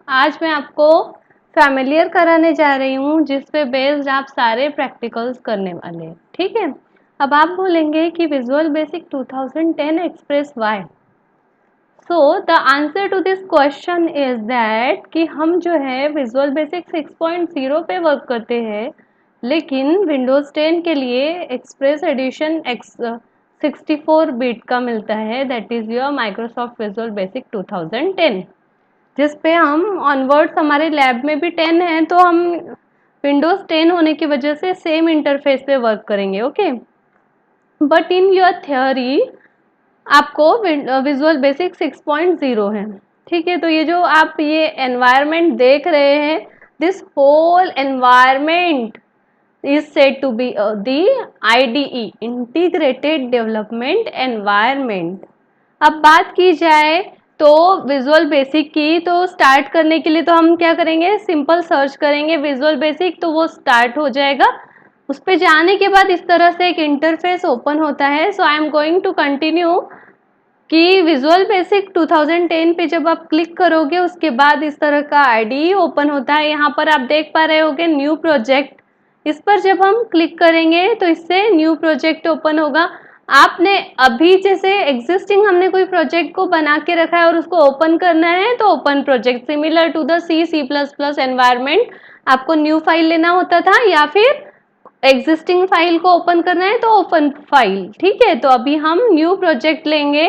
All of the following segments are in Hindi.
आज मैं आपको फैमिलियर कराने जा रही हूँ जिस पे बेस्ड आप सारे प्रैक्टिकल्स करने वाले हैं। ठीक है। अब आप बोलेंगे कि visual basic 2010 express why. So the answer to this question is that कि हम जो है विजुअल बेसिक 6.0 पे वर्क करते हैं, लेकिन विंडोज 10 के लिए एक्सप्रेस एडिशन 64 बिट का मिलता है, that is your Microsoft visual basic 2010, जिस पे हम ऑनवर्ड्स हमारे लैब में भी 10 है, तो हम विंडोज 10 होने की वजह से सेम इंटरफेस पे वर्क करेंगे। Okay, but in your theory आपको विजुअल बेसिक 6.0 है। ठीक है, तो ये जो आप ये एनवायरनमेंट देख रहे हैं, this whole environment is said to be the IDE, Integrated Development Environment। अब बात की जाए तो विजुअल बेसिक की, तो स्टार्ट करने के लिए तो हम क्या करेंगे, सिंपल सर्च करेंगे विजुअल बेसिक, तो वो स्टार्ट हो जाएगा। उस पर जाने के बाद इस तरह से एक इंटरफेस ओपन होता है। So I am going to continue कि विजुअल बेसिक 2010 पे जब आप क्लिक करोगे उसके बाद इस तरह का आईडी ओपन होता है। यहाँ पर आप देख पा रहे होगे न्यू प्रोजेक्ट, इस पर जब हम क्लिक करेंगे तो इससे न्यू प्रोजेक्ट ओपन होगा। आपने अभी जैसे एग्जिस्टिंग हमने कोई प्रोजेक्ट को बना के रखा है और उसको ओपन करना है तो open project, similar to the C++ environment, आपको न्यू फाइल लेना होता था या फिर एग्जिस्टिंग फाइल को ओपन करना है तो ओपन फाइल। ठीक है, तो अभी हम न्यू प्रोजेक्ट लेंगे।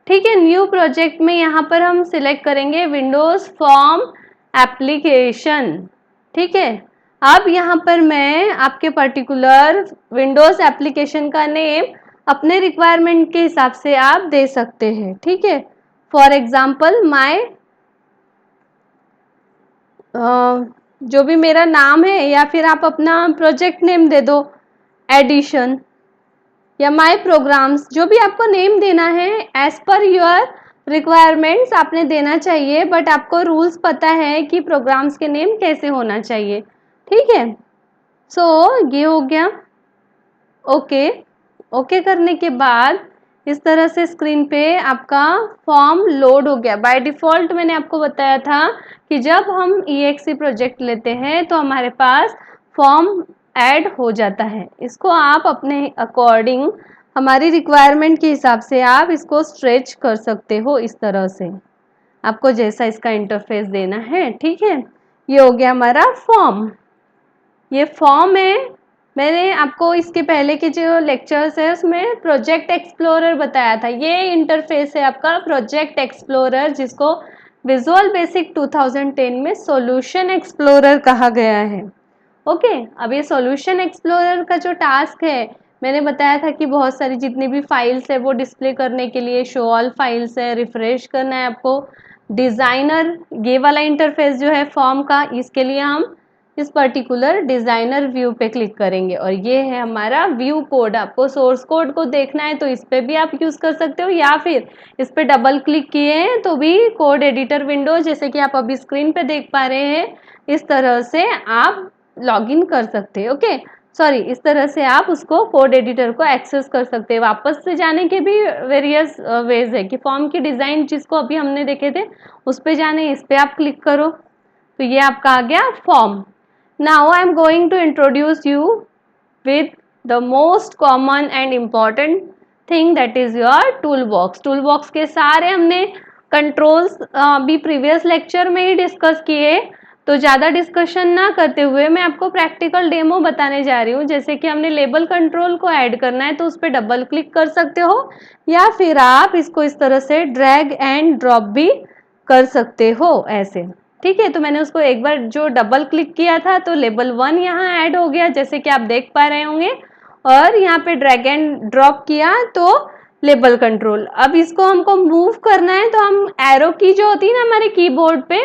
ठीक है, न्यू प्रोजेक्ट में यहाँ पर हम सिलेक्ट करेंगे विंडोज फॉर्म एप्लीकेशन। ठीक है, अब यहाँ पर मैं आपके पर्टिकुलर विंडोज एप्लीकेशन का नेम अपने रिक्वायरमेंट के हिसाब से आप दे सकते हैं। ठीक है, फॉर एग्जाम्पल माय जो भी मेरा नाम है, या फिर आप अपना प्रोजेक्ट नेम दे दो, एडिशन या माय प्रोग्राम्स, जो भी आपको नेम देना है एज पर योर रिक्वायरमेंट्स आपने देना चाहिए, बट आपको रूल्स पता है कि प्रोग्राम्स के नेम कैसे होना चाहिए। ठीक है, सो ये हो गया। ओके, ओके करने के बाद इस तरह से स्क्रीन पे आपका फॉर्म लोड हो गया। बाय डिफ़ॉल्ट मैंने आपको बताया था कि जब हम EXE प्रोजेक्ट लेते हैं तो हमारे पास फॉर्म ऐड हो जाता है। इसको आप अपने अकॉर्डिंग, हमारी रिक्वायरमेंट के हिसाब से आप इसको स्ट्रेच कर सकते हो इस तरह से, आपको जैसा इसका इंटरफेस देना है। ठीक है, ये हो गया हमारा फॉर्म। ये फॉर्म है। मैंने आपको इसके पहले के जो लेक्चर्स है उसमें प्रोजेक्ट एक्सप्लोरर बताया था। ये इंटरफेस है आपका प्रोजेक्ट एक्सप्लोरर, जिसको विजुअल बेसिक 2010 में सॉल्यूशन एक्सप्लोरर कहा गया है। ओके, अब ये सॉल्यूशन एक्सप्लोरर का जो टास्क है, मैंने बताया था कि बहुत सारी जितनी भी फाइल्स है वो डिस्प्ले करने के लिए शो ऑल फाइल्स है, रिफ्रेश करना है आपको। डिज़ाइनर, ये वाला इंटरफेस जो है फॉर्म का, इसके लिए हम इस पर्टिकुलर डिज़ाइनर व्यू पे क्लिक करेंगे, और ये है हमारा व्यू कोड। आपको सोर्स कोड को देखना है तो इस पे भी आप यूज़ कर सकते हो, या फिर इस पे डबल क्लिक किए हैं तो भी कोड एडिटर विंडो, जैसे कि आप अभी स्क्रीन पे देख पा रहे हैं, इस तरह से आप लॉगिन कर सकते हैं। ओके, सॉरी, इस तरह से आप उसको कोड एडिटर को एक्सेस कर सकते हैं। वापस से जाने के भी वेरियस वेज है कि फॉर्म की डिज़ाइन जिसको अभी हमने देखे थे उस पे जाने, इस पे आप क्लिक करो तो ये आपका आ गया form. Now I am going to introduce you with the most common and important thing, that is your toolbox। toolbox के सारे हमने कंट्रोल्स अभी प्रीवियस लेक्चर में ही डिस्कस किए, तो ज़्यादा डिस्कशन ना करते हुए मैं आपको प्रैक्टिकल डेमो बताने जा रही हूँ। जैसे कि हमने लेबल कंट्रोल को ऐड करना है तो उस पर डबल क्लिक कर सकते हो, या फिर आप इसको इस तरह से ड्रैग एंड ड्रॉप भी कर सकते हो ऐसे। ठीक है, तो मैंने उसको एक बार जो डबल क्लिक किया था तो लेबल 1 यहाँ ऐड हो गया, जैसे कि आप देख पा रहे होंगे, और यहाँ पे ड्रैग एंड ड्रॉप किया तो लेबल कंट्रोल। अब इसको हमको मूव करना है तो हम एरो की जो होती है ना हमारे कीबोर्ड पे,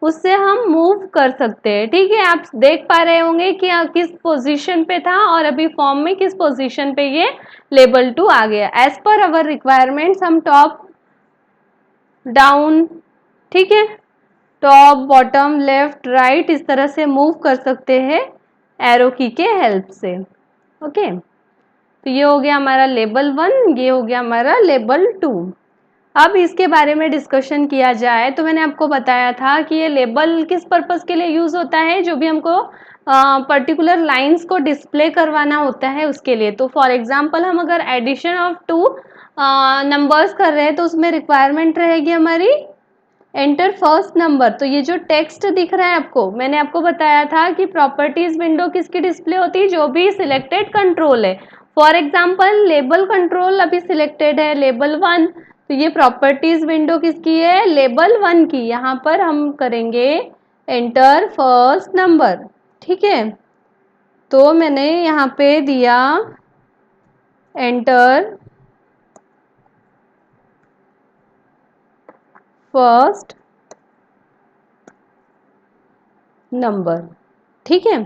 उससे हम मूव कर सकते हैं। ठीक है, आप देख पा रहे होंगे कि किस पोजीशन पे था और अभी फॉर्म में किस पोजीशन पे ये लेबल 2 आ गया। एज पर अवर रिक्वायरमेंट्स हम टॉप डाउन, ठीक है, टॉप बॉटम लेफ्ट राइट इस तरह से मूव कर सकते हैं एरो की के हेल्प से। ओके, तो ये हो गया हमारा लेबल 1, ये हो गया हमारा लेबल 2। अब इसके बारे में डिस्कशन किया जाए तो मैंने आपको बताया था कि ये लेबल किस पर्पस के लिए यूज होता है, जो भी हमको पर्टिकुलर लाइंस को डिस्प्ले करवाना होता है उसके लिए। तो फॉर एग्जांपल हम अगर एडिशन ऑफ टू नंबर्स कर रहे हैं तो उसमें रिक्वायरमेंट रहेगी हमारी एंटर फर्स्ट नंबर। तो ये जो टेक्स्ट दिख रहा है आपको, मैंने आपको बताया था कि प्रॉपर्टीज विंडो किसकी डिस्प्ले होती है, जो भी सिलेक्टेड कंट्रोल है। फॉर एग्जांपल लेबल कंट्रोल अभी सिलेक्टेड है, लेबल 1, तो ये प्रॉपर्टीज विंडो किसकी है, लेबल 1 की। यहाँ पर हम करेंगे एंटर फर्स्ट नंबर, ठीक है। तो मैंने यहाँ पे दिया एंटर फर्स्ट नंबर, ठीक है।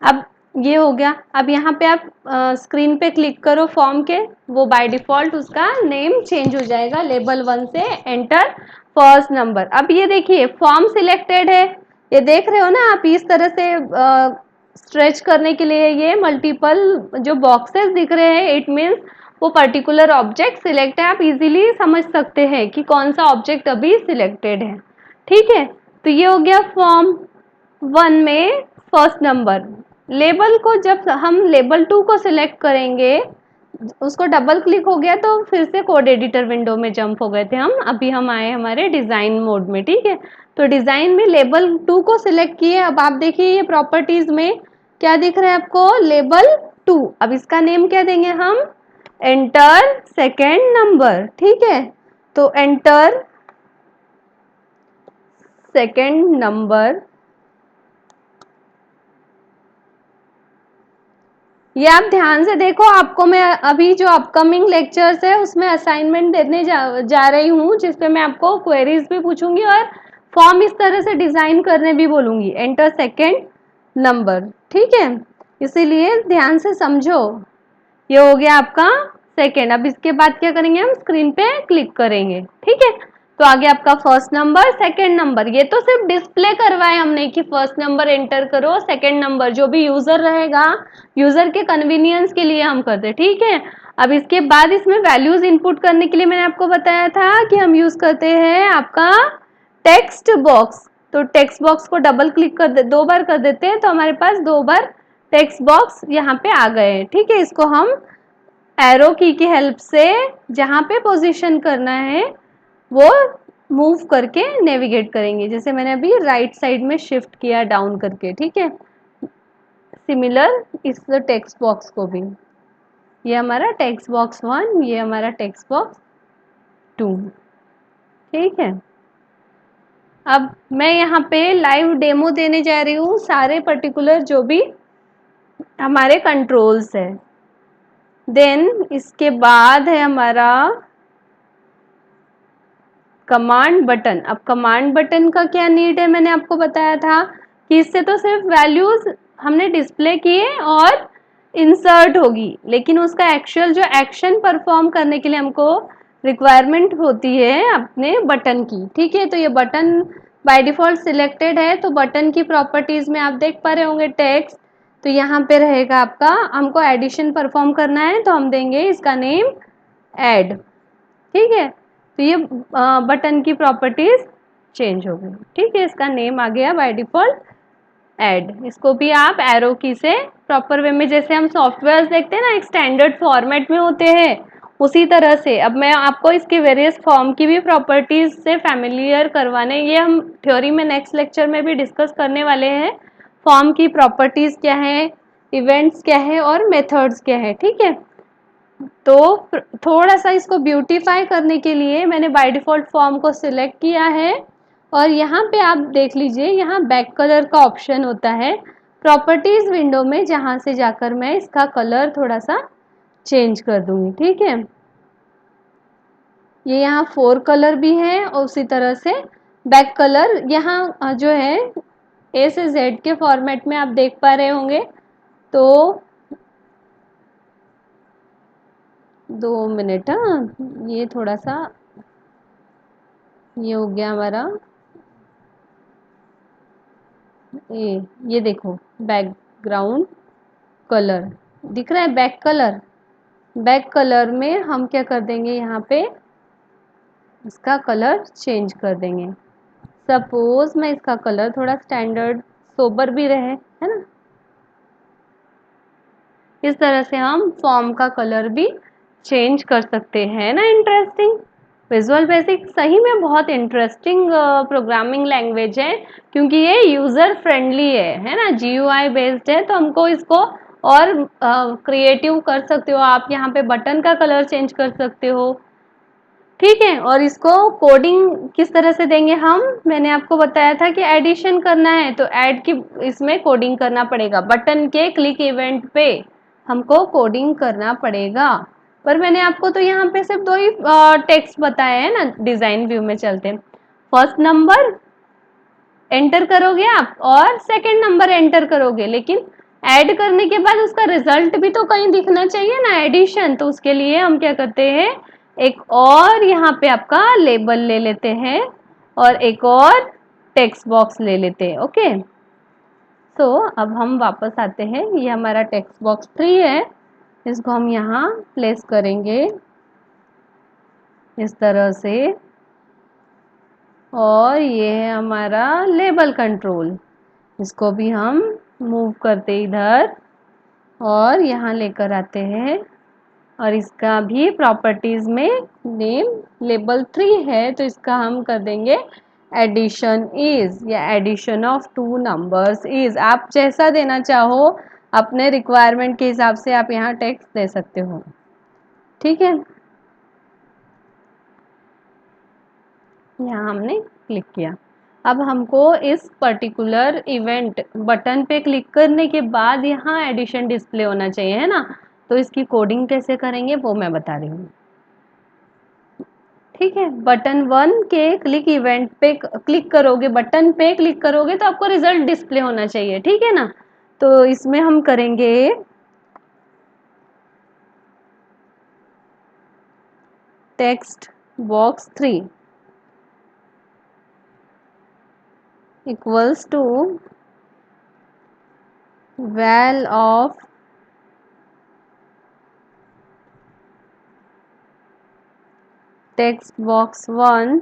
अब ये हो गया। अब यहाँ पे आप स्क्रीन पे क्लिक करो फॉर्म के, वो बाय डिफॉल्ट उसका नेम चेंज हो जाएगा लेबल 1 से एंटर फर्स्ट नंबर। अब ये देखिए फॉर्म सिलेक्टेड है, ये देख रहे हो ना आप, इस तरह से स्ट्रेच करने के लिए ये मल्टीपल जो बॉक्सेस दिख रहे हैं, इट मीन्स वो पर्टिकुलर ऑब्जेक्ट सिलेक्ट है। आप इजीली समझ सकते हैं कि कौन सा ऑब्जेक्ट अभी सिलेक्टेड है, ठीक है। तो ये हो गया फॉर्म 1 में फर्स्ट नंबर। लेबल को जब हम लेबल 2 को सिलेक्ट करेंगे, उसको डबल क्लिक हो गया तो फिर से कोड एडिटर विंडो में जंप हो गए थे हम, अभी हम आए हमारे डिजाइन मोड में, ठीक है। तो डिजाइन में लेबल 2 को सिलेक्ट किए। अब आप देखिए ये प्रॉपर्टीज में क्या दिख रहा है आपको, लेबल 2। अब इसका नेम क्या देंगे हम, एंटर सेकेंड नंबर, ठीक है। तो एंटर सेकेंड नंबर, ये आप ध्यान से देखो। आपको मैं अभी जो अपकमिंग लेक्चर्स है उसमें असाइनमेंट देने जा रही हूँ, जिसपे मैं आपको क्वेरीज भी पूछूंगी और फॉर्म इस तरह से डिजाइन करने भी बोलूंगी, एंटर सेकेंड नंबर, ठीक है। इसीलिए ध्यान से समझो। ये हो गया आपका सेकेंड। अब इसके बाद क्या करेंगे, हम स्क्रीन पे क्लिक करेंगे, ठीक है। तो आगे आपका फर्स्ट नंबर सेकेंड नंबर, ये तो सिर्फ डिस्प्ले करवाए हमने कि फर्स्ट नंबर एंटर करो, सेकेंड नंबर जो भी यूजर रहेगा, यूजर के कन्वीनियंस के लिए हम करते, ठीक है। अब इसके बाद इसमें वैल्यूज इनपुट करने के लिए मैंने आपको बताया था कि हम यूज करते हैं आपका टेक्स्ट बॉक्स। तो टेक्स्ट बॉक्स को डबल क्लिक कर दे, 2 बार कर देते हैं तो हमारे पास 2 बार टेक्स्ट बॉक्स यहाँ पे आ गए हैं, ठीक है। इसको हम एरो की हेल्प से जहाँ पे पोजीशन करना है वो मूव करके नेविगेट करेंगे, जैसे मैंने अभी राइट साइड में शिफ्ट किया डाउन करके, ठीक है। सिमिलर इस टेक्स्ट बॉक्स को भी, ये हमारा टेक्स्ट बॉक्स 1, ये हमारा टेक्स्ट बॉक्स 2, ठीक है। अब मैं यहाँ पे लाइव डेमो देने जा रही हूँ सारे पर्टिकुलर जो भी हमारे कंट्रोल्स है। देन इसके बाद है हमारा कमांड बटन। अब कमांड बटन का क्या नीड है, मैंने आपको बताया था कि इससे तो सिर्फ वैल्यूज हमने डिस्प्ले किए और इंसर्ट होगी, लेकिन उसका एक्चुअल जो एक्शन परफॉर्म करने के लिए हमको रिक्वायरमेंट होती है अपने बटन की, ठीक है। तो ये बटन बाय डिफॉल्ट सिलेक्टेड है, तो बटन की प्रॉपर्टीज में आप देख पा रहे होंगे टेक्स्ट, तो यहाँ पे रहेगा आपका, हमको एडिशन परफॉर्म करना है तो हम देंगे इसका नेम ऐड, ठीक है। तो ये बटन की प्रॉपर्टीज चेंज हो गई, ठीक है। इसका नेम आ गया बाय डिफॉल्ट ऐड। इसको भी आप एरो की से प्रॉपर वे में, जैसे हम सॉफ्टवेयर देखते हैं ना एक स्टैंडर्ड फॉर्मेट में होते हैं, उसी तरह से अब मैं आपको इसके वेरियस फॉर्म की भी प्रॉपर्टीज से फैमिलियर करवाने, ये हम थ्योरी में नेक्स्ट लेक्चर में भी डिस्कस करने वाले हैं। फॉर्म की प्रॉपर्टीज क्या है, इवेंट्स क्या है और मेथड्स क्या है, ठीक है। तो थोड़ा सा इसको ब्यूटीफाई करने के लिए मैंने बाय डिफॉल्ट फॉर्म को सिलेक्ट किया है, और यहाँ पे आप देख लीजिए यहाँ बैक कलर का ऑप्शन होता है प्रॉपर्टीज विंडो में, जहाँ से जाकर मैं इसका कलर थोड़ा सा चेंज कर दूंगी, ठीक है। ये यहाँ 4 कलर भी है और उसी तरह से बैक कलर यहाँ जो है ए से जेड के फॉर्मेट में आप देख पा रहे होंगे। तो 2 मिनट, हाँ ये थोड़ा सा, ये हो गया हमारा ये देखो बैकग्राउंड कलर दिख रहा है, बैक कलर। बैक कलर में हम क्या कर देंगे यहाँ पे इसका कलर चेंज कर देंगे। सपोज मैं इसका कलर थोड़ा स्टैंडर्ड सोबर भी रहे, है ना। इस तरह से हम फॉर्म का कलर भी चेंज कर सकते हैं ना। इंटरेस्टिंग। विजुअल बेसिक सही में बहुत इंटरेस्टिंग प्रोग्रामिंग लैंग्वेज है, क्योंकि ये यूज़र फ्रेंडली है ना, GUI बेस्ड है। तो हमको इसको और क्रिएटिव कर सकते हो आप। यहाँ पे बटन का कलर चेंज कर सकते हो, ठीक है। और इसको कोडिंग किस तरह से देंगे हम, मैंने आपको बताया था कि एडिशन करना है तो ऐड की इसमें कोडिंग करना पड़ेगा। बटन के क्लिक इवेंट पे हमको कोडिंग करना पड़ेगा। पर मैंने आपको तो यहाँ पे सिर्फ 2 ही टेक्स्ट बताए हैं ना। डिजाइन व्यू में चलते हैं। फर्स्ट नंबर एंटर करोगे आप और सेकंड नंबर एंटर करोगे, लेकिन ऐड करने के बाद उसका रिजल्ट भी तो कहीं दिखना चाहिए ना, एडिशन। तो उसके लिए हम क्या करते हैं, एक और यहाँ पे आपका लेबल ले लेते हैं और एक और टेक्स्ट बॉक्स ले लेते हैं। ओके, तो अब हम वापस आते हैं। ये हमारा टेक्स्ट बॉक्स 3 है, इसको हम यहाँ प्लेस करेंगे इस तरह से। और ये है हमारा लेबल कंट्रोल, इसको भी हम मूव करते इधर और यहाँ लेकर आते हैं। और इसका भी प्रॉपर्टीज में नेम लेबल 3 है, तो इसका हम कर देंगे एडिशन इज, या एडिशन ऑफ 2 नंबर्स इज। आप जैसा देना चाहो अपने रिक्वायरमेंट के हिसाब से आप यहाँ टेक्स्ट दे सकते हो, ठीक है। यहाँ हमने क्लिक किया। अब हमको इस पर्टिकुलर इवेंट बटन पे क्लिक करने के बाद यहाँ एडिशन डिस्प्ले होना चाहिए, है ना। तो इसकी कोडिंग कैसे करेंगे वो मैं बता रही हूँ, ठीक है। बटन 1 के क्लिक इवेंट पे क्लिक करोगे, बटन पे क्लिक करोगे तो आपको रिजल्ट डिस्प्ले होना चाहिए, ठीक है ना। तो इसमें हम करेंगे text box 3 equals to val of text box 1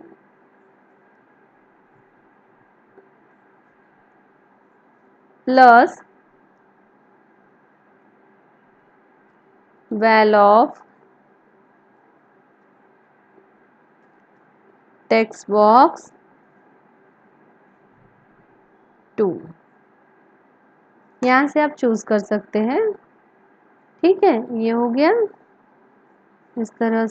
plus val of text box 2। यहाँ से आप चूज कर सकते हैं, ठीक है। ये हो गया इस तरह